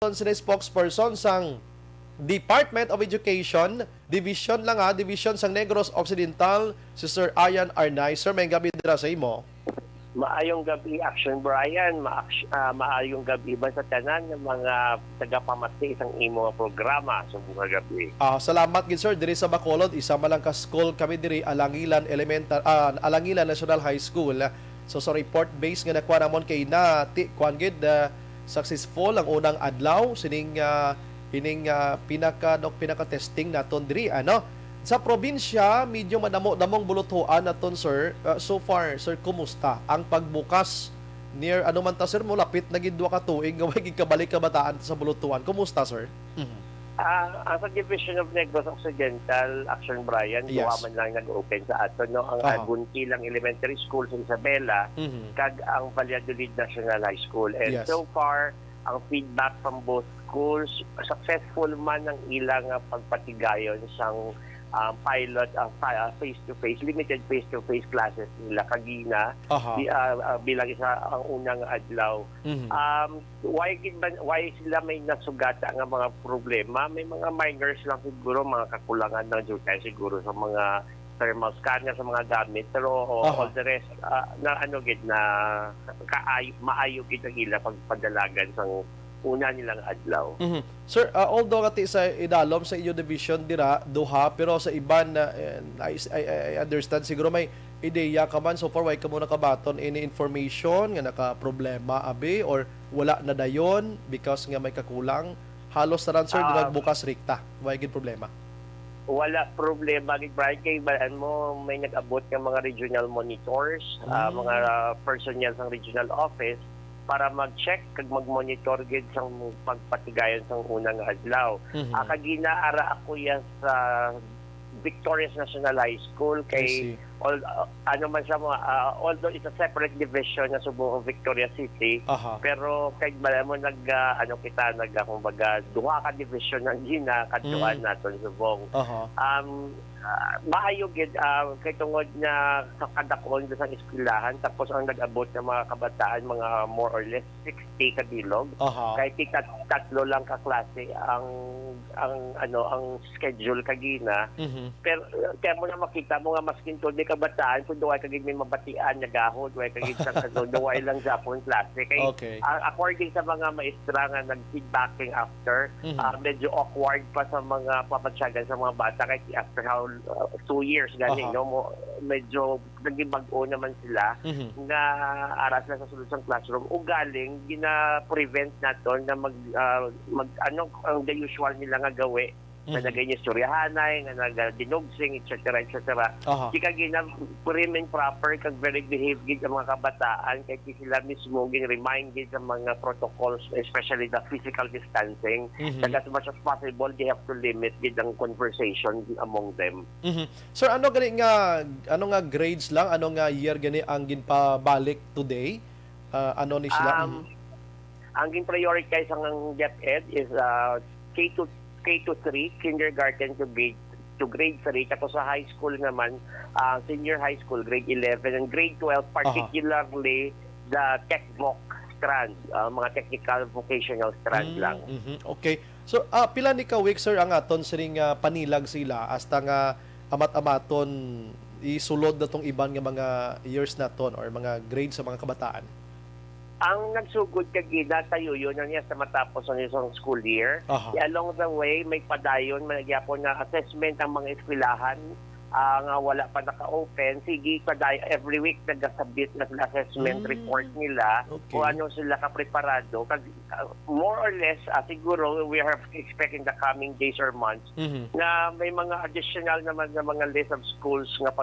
sila spokesperson sang Department of Education, Division sang Negros Occidental, si Sir Ayan Arnay. Sir, may gabi dira sa imo. Maayong gabi, Action Brian. Maayong gabi ba sa tanan ng mga tagapamati isang imo programa sa mga gabi. Salamat gid sir diri sa Bacolod, isa malang ka school kami diri Alangilan Alangilan National High School. So sa report base nga nakuha namon kay kuan gid successful ang unang adlaw sining pinaka testing naton diri sa probinsya. Medyo madamo-damong buluthoan naton sir. So far sir, kumusta ang pagbukas near man ta sir, mo lapit na gid 2 ka tuig nga way gid kabalik kabataan sa buluthoan. Kumusta sir? Sa Division of Negros Occidental, Action Brian, Yes. duha man lang nag-open sa ato ang Guntilang Elementary School sa Isabela kag ang Valladolid National High School. And Yes. so far, ang feedback from both schools, successful man ang ilang pagpatigayon sang pilot face-to-face, limited face-to-face classes nila kagina bilang isa ang unang adlaw. Why sila may nasugata nga mga problema? May mga minors lang siguro, mga kakulangan ng jutay siguro sa mga thermal scanner sa mga gamit, pero all the rest na maayo gid ang ila pagpadalagan sang una nilang adlaw. Sir, although kati sa idalom sa iyo division dira duha, pero sa iban na I understand siguro may ideya ka man. So far why ka mo nakabaton any information nga naka problema abi or wala na dayon because nga may kakulang? Halos taran sir nagbukas rikta, why gid problema? Wala problema gid Brian, kay mo may nag-abot ng mga regional monitors, mga personnel sa regional office para mag-check kag mag-monitor gid sang pagpatigayon sang unang adlaw. Kagina ara ako yan sa Victorious National High School kay although it's a separate division na Subong Victoria City, pero kay mo kumbaga duha ka division ang gina kadtuan naton Subong. Maayo gid kay tungod na kadakon sa eskwelahan, tapos ang nag-abot ng mga kabataan mga more or less 60 kabilog. Kay tatlo lang ka klase ang schedule kagina. Pero kaya mo na makita mo nga maskin to di kabataan kung duway kagid may mabatian nga gahod, duway kagid sa duway lang Japon klase kay according sa mga maestra nga nag-feedbacking after, medyo awkward pa sa mga papatsyagan sa mga bata kay after how 2 years gani medyo naging bag-o naman sila nga aras na sa sulod sang classroom o galing gina-prevent naton na ang the usual nila nga gawe na nag-inistoryahanay, nga nag-dinugsing, etc. Kaya gina-prim and proper, kag very behaved gid ang mga kabataan, kaya sila mismo gin-remind gid sa mga protocols, especially the physical distancing. That as much as possible, they have to limit gid ang conversation among them. Sir, ano nga grades lang, ano nga year gani ang ginpabalik today? Ano ni sila? Ang gin-prioritize ang DepEd is K-3, kindergarten to grade 3. Tapos sa high school naman, senior high school, grade 11 and grade 12, particularly the TechVoc strand, mga technical vocational strand lang. Okay. So, pila ni ka week sir ang aton sining panilag sila hasta nga amat-amaton isulod na tong iban nga mga years naton or mga grades sa mga kabataan? Ang nagsugod kagina tayo yun niya sa matapos ng isang school year. Along the way, may padayon, magyapon na assessment ang mga eskwelahan nga wala pa naka-open. Sige, every week nag-submit na assessment report nila kung ano sila kapreparado. More or less, siguro we are expecting the coming days or months na may mga additional naman na mga list of schools nga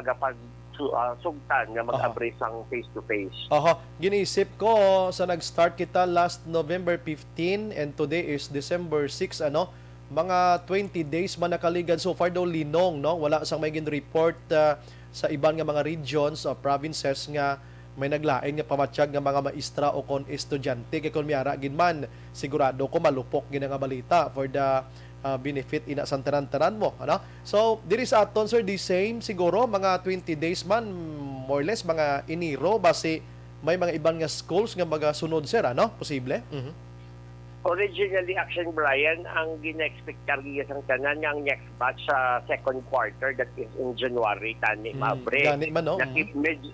sugtan nga mag-abrace ang face-to-face. Ginisip ko sa nag-start kita last November 15 and today is December 6, mga 20 days man nakaligan so far daw linong, wala sang may gin-report sa iban nga mga regions o provinces nga may naglain nga pamatsyag nga mga maestra o kon estudyante kay kon miara gid man sigurado ko malupok gid nga balita for the benefit ina sa tanan-tanan mo, So diri sa aton sir, the same siguro mga 20 days man more or less mga Enero base may mga iban nga schools nga mga sunod sir, posible? Originally, Action Brian, ang gina-expect kargiyas ang tanan ang next batch sa second quarter, that is in January, tani mabre. Gani man, no?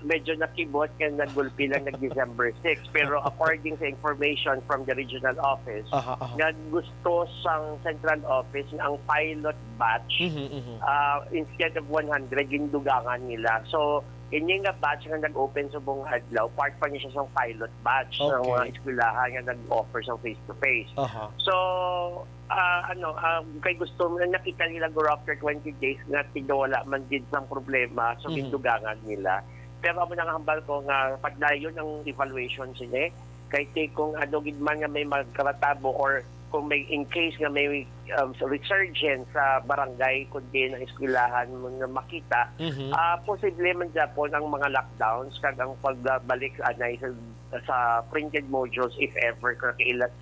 Medyo nakibot nga nagulpi lang nag-December 6. Pero according sa information from the regional office, nga gusto sang central office na ang pilot batch, instead of 100, gindugangan nila. So, ini nga batch nga nag-open sa buong adlaw, part pa niya siya sa pilot batch sa mga eskwelahan nga nag-offer sa face-to-face. So, kay gusto mo na nakita nila go after 20 days nga tinawala man din sang problema, so gindugangan nila. Pero ako nangahambal ko nga pagdayon ang evaluation sila, kay kung ano gid man nga may magkaratabo or kung may in case nga may resurgence sa barangay kundi ng eskwelahan mo na makita, posible man Japon ang mga lockdowns kag ang pagbalik anay sa printed modules if ever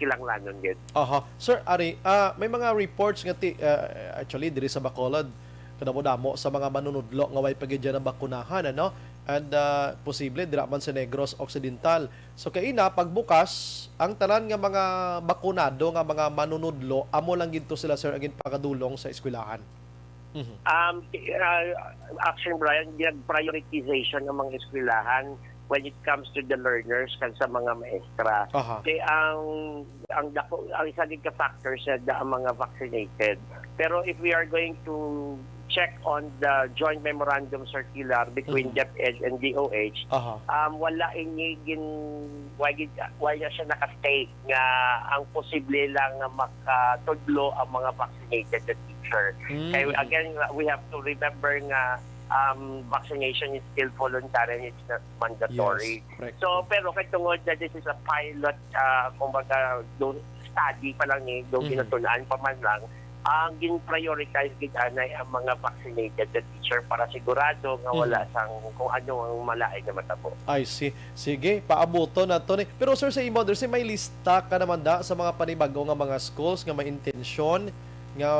kilanglanon gid. Sir, Ari, may mga reports nga actually diri sa Bacolod kadamo-damo sa mga manunudlo nga way pagidya ng bakunahan, ano? And posible dira man sa Negros Occidental. So kay ina pagbukas ang tanan nga mga bakunado nga mga manunudlo amo lang ginto sila sir agin pakadulong sa eskwelahan. Action Brian, prioritization ng mga eskwelahan when it comes to the learners kan sa mga maestra. Kaya ang isa din ka factor sa mga vaccinated. Pero if we are going to check on the joint memorandum circular between DepEd and DOH, wala wala siya nakastate nga ang posible lang nga makatudlo ang mga vaccinated na teacher. Kaya again, we have to remember nga vaccination is still voluntary and it's not mandatory. Yes, so, pero kay tungod na this is a pilot, kumbaga, study pa lang ginatunan pa man lang, ang gin-prioritize gitanay ang mga vaccinated na teacher para sigurado nga wala sang kung ano ang malaay na matabo. I see. Sige, paabuto na to ni. Pero sir, sa imo may lista ka naman da sa mga panibago nga mga schools nga may intensyon nga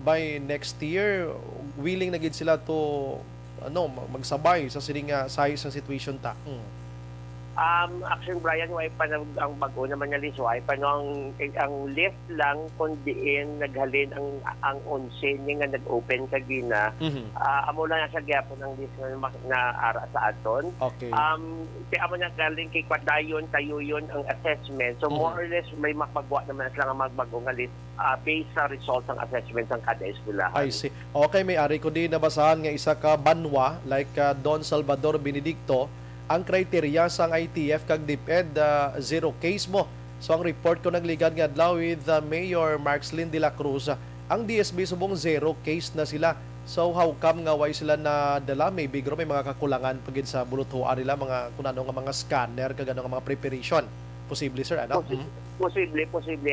by next year willing na gid sila to magsabay sa sining size sa situation ta. Action Brian, way pa ang bago naman na list, way pa ang list lang kundiin naghalin ang 11 nga nag-open kagina. Amo lang sa gyapon ang list na ara sa aton. Okay. Kaya amo na galing kay kwadayon tayo yun ang assessment. So more or less may magpagawa naman sila nga magbago nga list based sa results ng assessment ng kada eskwelahan. I see. Okay, may ari ko din nabasahan nga isa ka banwa like Don Salvador Benedicto ang kriteria sang ITF kag DepEd zero case mo. So ang report ko nagligan nga adlaw with Mayor Marxlin de la Cruz, ang DSB subong zero case na sila. So how come nga why sila na dala? Maybe may mga kakulangan pagid sa buluthoan nila, mga kunano nga mga scanner kag ano nga mga preparation. Posible sir, ano? Posible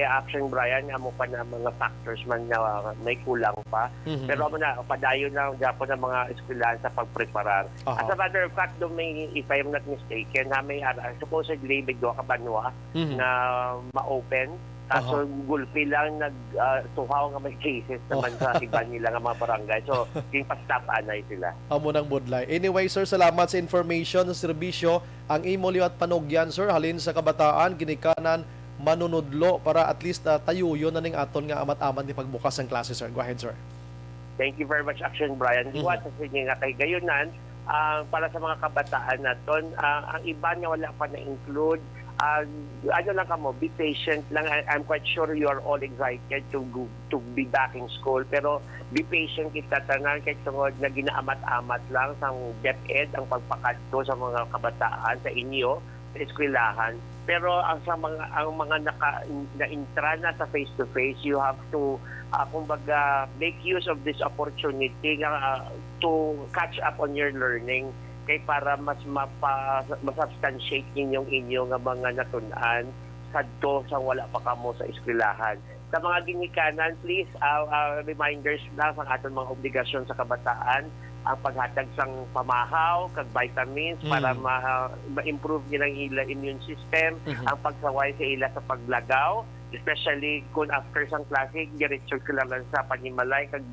Action Brian, amo pa na mga factors man na may kulang pa. Pero amo na padayon na Japon ng mga eskwelahan sa pagpreparar. As a matter of fact, if I am not mistaken, may supposedly bigdo ka banwa na ma-open. So gulpi lang nagtuhaw nga may cases naman sa iba nila nga mga barangay. So yung pa-stop anay sila. Amo nang budlay. Anyway sir, salamat sa information sa serbisyo. Ang imo liwat panugyan sir halin sa kabataan ginikanan manunudlo para at least tayuyon na ning aton nga amat-amat ni pagbukas ng klase sir. Go ahead sir. Thank you very much Action Brian. Liwat sa sinyo nga kay gayunan para sa mga kabataan naton, ang iba nga wala pa na-include. Ano lang kamo, be patient lang. I'm quite sure you are all excited to be back in school. Pero be patient kita tanan kay tungod na ginaamat-amat lang sa DepEd ang pagpakadto sa mga kabataan sa inyo sa eskwelahan. Pero ang mga na-intra na sa face-to-face, you have to kumbaga make use of this opportunity to catch up on your learning kay para mas ma-substantiate inyong mga natunan sadto sa wala pa kamo sa eskwelahan. Sa mga ginikanan, please, reminders na sa aton mga obligasyon sa kabataan, ang paghatag sang pamahaw, kag vitamins para ma-improve nilang immune system, ang pagsaway sa ila sa paglagaw, especially kung after sang klase, diretso sila lang sa panimalay, kag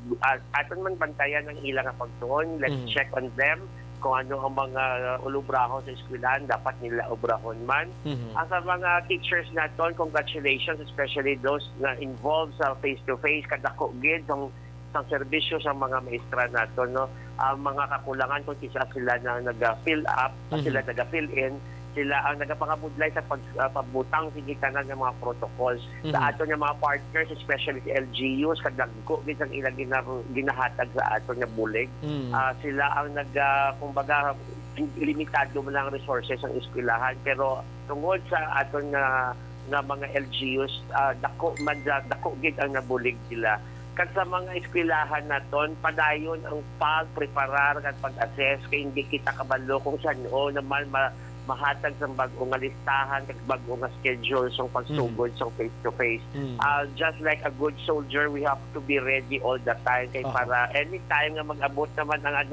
aton man bantayan ang ilang pagtuon, let's check on them. kung ano ang mga ulubrahon sa eskwelahan, dapat nila obrahon man. Sa mga teachers naton, congratulations, especially those na involved sa face-to-face, kadako gid sa serbisyo sa mga maestra naton, no? Ang mga kakulangan kung isa sila na nag-fill up, sila nag-fill in, sila ang nagapangabudlay sa pagbutang sigitanan ng mga protocols. Sa ato ng mga partners, especially si LGUs, kadagko gid ang ilang ginahatag sa ato nga bulig. Sila ang kumbaga, limitado mo lang resources ang eskwelahan, pero tungod sa ato nga mga LGUs, dako gid ang nabulig sila. Kan sa mga eskwelahan naton, padayon ang pagpreparar at pag-assess kay hindi kita kabalo kung saan naman mahatag sa bagong nga listahan kag bagong nga schedule sa pagsugod sa face-to-face. Just like a good soldier, we have to be ready all the time kay para anytime nga mag-abot naman ang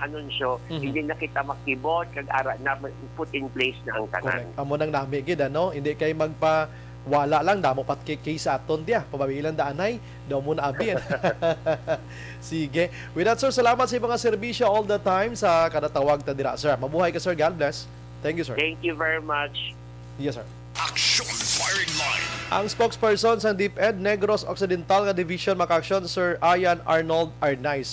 anunsyo, hindi na kita makibot kag ara na put in place na ang tanan. Correct. Amo nang nami gid ano, hindi kay wala lang damo pat kay sa aton dia pababilan daanay daw mo na abi. Sige, with that sir, salamat sa mga serbisyo all the time sa kada tawag ta dira sir. Mabuhay ka sir, God bless. Thank you sir. Thank you very much. Yes sir. Action Firing Line. Ang spokesperson sa DepEd Negros Occidental nga Division Makaksyon, Sir Ayan Arnold Arnaiz.